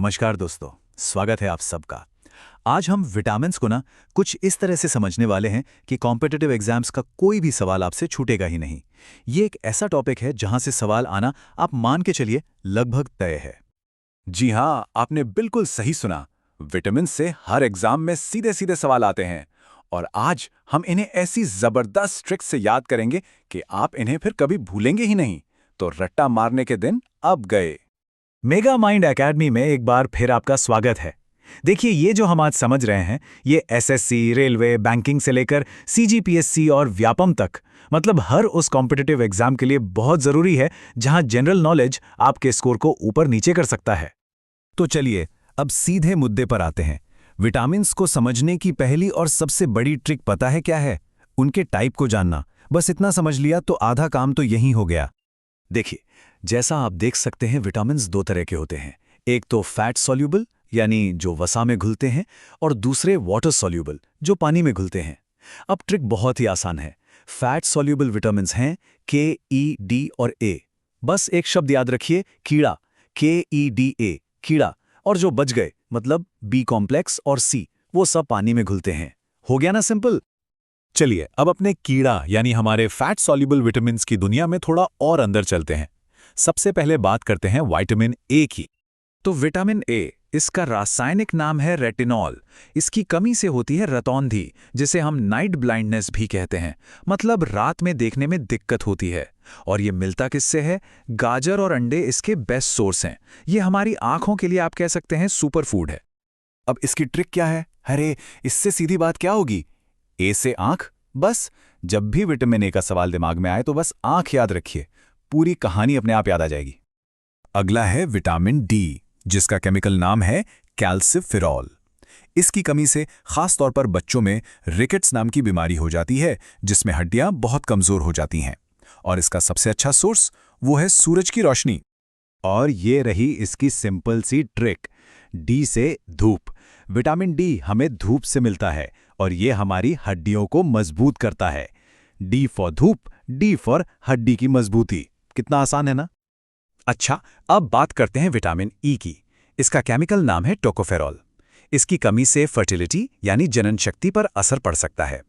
नमस्कार दोस्तों, स्वागत है आप सबका। आज हम विटामिन्स को कुछ इस तरह से समझने वाले हैं कि कॉम्पिटिटिव एग्जाम्स का कोई भी सवाल आपसे छूटेगा ही नहीं। ये एक ऐसा टॉपिक है जहां से सवाल आना आप मान के चलिए लगभग तय है। जी हाँ, आपने बिल्कुल सही सुना। विटामिन से हर एग्जाम में सीधे सीधे सवाल आते हैं और आज हम इन्हें ऐसी जबरदस्त ट्रिक्स से याद करेंगे कि आप इन्हें फिर कभी भूलेंगे ही नहीं। तो रट्टा मारने के दिन अब गए। मेगा माइंड एकेडमी में एक बार फिर आपका स्वागत है। देखिए, ये जो हम आज समझ रहे हैं, ये एसएससी, रेलवे, बैंकिंग से लेकर सीजीपीएससी और व्यापम तक, मतलब हर उस कॉम्पिटिटिव एग्जाम के लिए बहुत जरूरी है जहां जनरल नॉलेज आपके स्कोर को ऊपर नीचे कर सकता है। तो चलिए अब सीधे मुद्दे पर आते हैं। विटामिन्स को समझने की पहली और सबसे बड़ी ट्रिक पता है क्या है? उनके टाइप को जानना। बस इतना समझ लिया तो आधा काम तो यही हो गया। देखिए, जैसा आप देख सकते हैं, विटामिन्स दो तरह के होते हैं। एक तो फैट सॉल्यूबल यानी जो वसा में घुलते हैं, और दूसरे वाटर सॉल्यूबल जो पानी में घुलते हैं। अब ट्रिक बहुत ही आसान है। फैट सॉल्यूबल विटामिन्स हैं के, ई, डी और ए। बस एक शब्द याद रखिए, कीड़ा, के, ई, डी, ए, कीड़ा। और जो बच गए मतलब बी कॉम्प्लेक्स और सी, वो सब पानी में घुलते हैं। हो गया ना सिंपल। चलिए अब अपने कीड़ा यानी हमारे फैट सॉल्युबल विटामिन्स की दुनिया में थोड़ा और अंदर चलते हैं। सबसे पहले बात करते हैं विटामिन ए की। तो विटामिन ए, इसका रासायनिक नाम है रेटिनॉल। इसकी कमी से होती है रतौंधी, जिसे हम नाइट ब्लाइंडनेस भी कहते हैं। मतलब रात में देखने में दिक्कत होती है। और ये मिलता किससे है? गाजर और अंडे इसके बेस्ट सोर्स हैं। ये हमारी आंखों के लिए आप कह सकते हैं सुपर फूड है। अब इसकी ट्रिक क्या है? अरे, इससे सीधी बात क्या होगी? ए से आंख। बस जब भी विटामिन ए का सवाल दिमाग में आए तो बस आंख याद रखिए, पूरी कहानी अपने आप याद आ जाएगी। अगला है विटामिन डी, जिसका केमिकल नाम है कैल्सिफेरॉल। इसकी कमी से खास तौर पर बच्चों में रिकेट्स नाम की बीमारी हो जाती है, जिसमें हड्डियां बहुत कमजोर हो जाती हैं। और इसका सबसे अच्छा सोर्स वो है सूरज की रोशनी। और ये रही इसकी सिंपल सी ट्रिक, डी से धूप। विटामिन डी हमें धूप से मिलता है और ये हमारी हड्डियों को मजबूत करता है। डी फॉर धूप, डी फॉर हड्डी की मजबूती। कितना आसान है ना? अच्छा, अब बात करते हैं विटामिन ई की। इसका केमिकल नाम है टोकोफेरॉल। इसकी कमी से फर्टिलिटी यानी जनन शक्ति पर असर पड़ सकता है।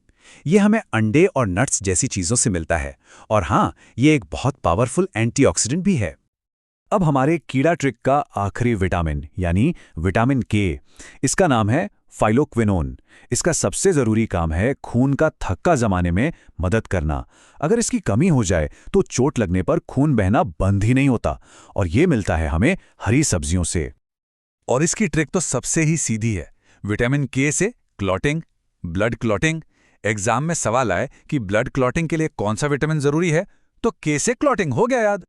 ये हमें अंडे और नट्स जैसी चीजों से मिलता है। और हाँ, ये एक बहुत पावरफुल एंटीऑक्सीडेंट भी है। अब हमारे कीड़ा ट्रिक का आखिरी विटामिन यानी विटामिन के। इसका नाम है फाइलोक्विनोन। इसका सबसे जरूरी काम है खून का थक्का जमाने में मदद करना। अगर इसकी कमी हो जाए तो चोट लगने पर खून बहना बंद ही नहीं होता। और ये मिलता है हमें हरी सब्जियों से। और इसकी ट्रिक तो सबसे ही सीधी है। विटामिन के से क्लॉटिंग, ब्लड क्लॉटिंग। एग्जाम में सवाल आए कि ब्लड क्लॉटिंग के लिए कौन सा विटामिन जरूरी है, तो के से क्लॉटिंग हो गया याद।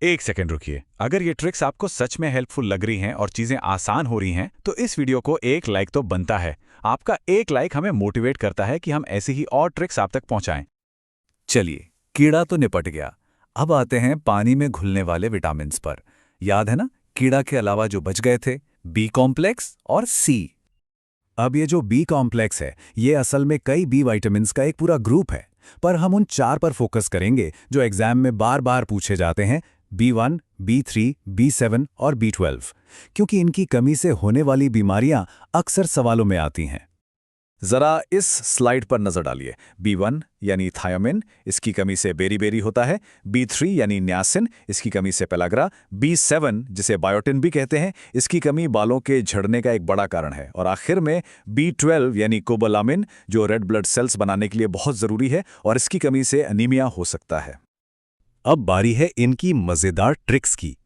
एक सेकंड रुकिए। अगर ये ट्रिक्स आपको सच में हेल्पफुल लग रही हैं और चीजें आसान हो रही हैं, तो इस वीडियो को एक लाइक तो बनता है। आपका एक लाइक हमें मोटिवेट करता है कि हम ऐसी ही और ट्रिक्स आप तक पहुंचाएं। चलिए, कीड़ा तो निपट गया। अब आते हैं पानी में घुलने वाले विटामिन्स पर। याद है ना, कीड़ा के अलावा जो बच गए थे, बी कॉम्प्लेक्स और सी। अब ये जो बी कॉम्प्लेक्स है, ये असल में कई बी विटामिन्स का एक पूरा ग्रुप है। पर हम उन 4 पर फोकस करेंगे जो एग्जाम में बार बार पूछे जाते हैं, B1, B3, B7 और B12, क्योंकि इनकी कमी से होने वाली बीमारियां अक्सर सवालों में आती हैं। जरा इस स्लाइड पर नजर डालिए। B1 यानी थायोमिन, इसकी कमी से बेरी-बेरी होता है। B3 यानी न्यासिन, इसकी कमी से पेलाग्रा। B7 जिसे बायोटिन भी कहते हैं, इसकी कमी बालों के झड़ने का एक बड़ा कारण है। और आखिर में B12 यानी कोबालामिन, जो रेड ब्लड सेल्स बनाने के लिए बहुत जरूरी है, और इसकी कमी से एनीमिया हो सकता है। अब बारी है इनकी मजेदार ट्रिक्स की।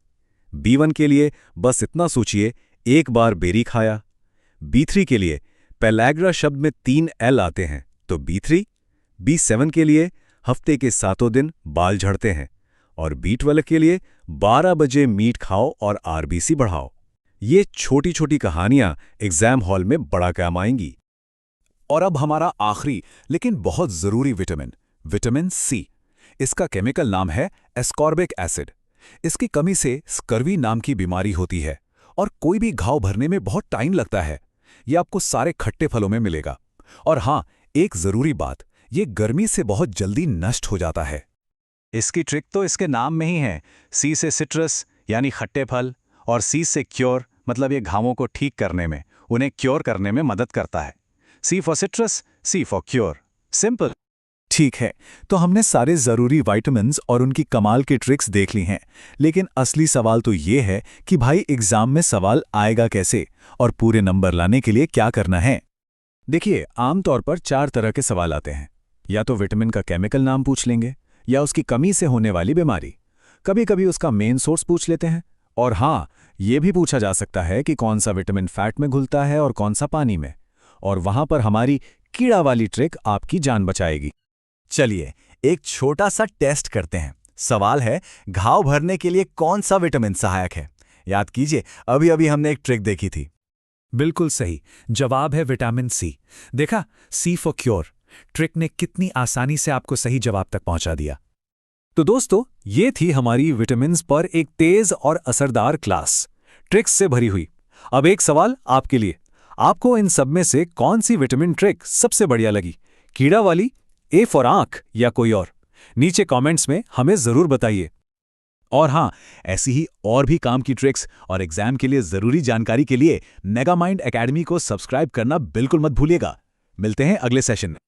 B1 के लिए बस इतना सोचिए, एक बार बेरी खाया। B3 के लिए पेलाग्रा शब्द में 3 L आते हैं, तो B3। B7 के लिए हफ्ते के 7 दिन बाल झड़ते हैं। और B12 के लिए 12 बजे मीट खाओ और RBC बढ़ाओ। ये छोटी छोटी कहानियां एग्जाम हॉल में बड़ा काम आएंगी। और अब हमारा आखिरी लेकिन बहुत जरूरी विटामिन, विटामिन सी। इसका केमिकल नाम है एस्कॉर्बिक एसिड। इसकी कमी से स्कर्वी नाम की बीमारी होती है और कोई भी घाव भरने में बहुत टाइम लगता है। यह आपको सारे खट्टे फलों में मिलेगा। और हाँ, एक जरूरी बात, ये गर्मी से बहुत जल्दी नष्ट हो जाता है। इसकी ट्रिक तो इसके नाम में ही है। सी से सिट्रस यानी खट्टे फल, और सी से क्योर मतलब ये घावों को ठीक करने में, उन्हें क्योर करने में मदद करता है। C for citrus, C for cure. Simple. ठीक है, तो हमने सारे ज़रूरी विटामिन्स और उनकी कमाल की ट्रिक्स देख ली हैं, लेकिन असली सवाल तो ये है कि भाई एग्जाम में सवाल आएगा कैसे और पूरे नंबर लाने के लिए क्या करना है। देखिए, आमतौर पर 4 तरह के सवाल आते हैं। या तो विटामिन का केमिकल नाम पूछ लेंगे, या उसकी कमी से होने वाली बीमारी, कभी कभी उसका मेन सोर्स पूछ लेते हैं, और हाँ, ये भी पूछा जा सकता है कि कौन सा विटामिन फैट में घुलता है और कौन सा पानी में, और वहां पर हमारी कीड़ा वाली ट्रिक आपकी जान बचाएगी। चलिए, एक छोटा सा टेस्ट करते हैं। सवाल है, घाव भरने के लिए कौन सा विटामिन सहायक है? याद कीजिए, अभी अभी हमने एक ट्रिक देखी थी। बिल्कुल सही जवाब है विटामिन सी। देखा, सी फॉर क्योर। ट्रिक ने कितनी आसानी से आपको सही जवाब तक पहुंचा दिया। तो दोस्तों, ये थी हमारी विटामिन्स पर एक तेज और असरदार क्लास, ट्रिक्स से भरी हुई। अब एक सवाल आपके लिए, आपको इन सब में से कौन सी विटामिन ट्रिक सबसे बढ़िया लगी? कीड़ा वाली, ए फॉर आंख, या कोई और? नीचे कमेंट्स में हमें जरूर बताइए। और हाँ, ऐसी ही और भी काम की ट्रिक्स और एग्जाम के लिए जरूरी जानकारी के लिए मेगामाइंड एकेडमी को सब्सक्राइब करना बिल्कुल मत भूलिएगा। मिलते हैं अगले सेशन में।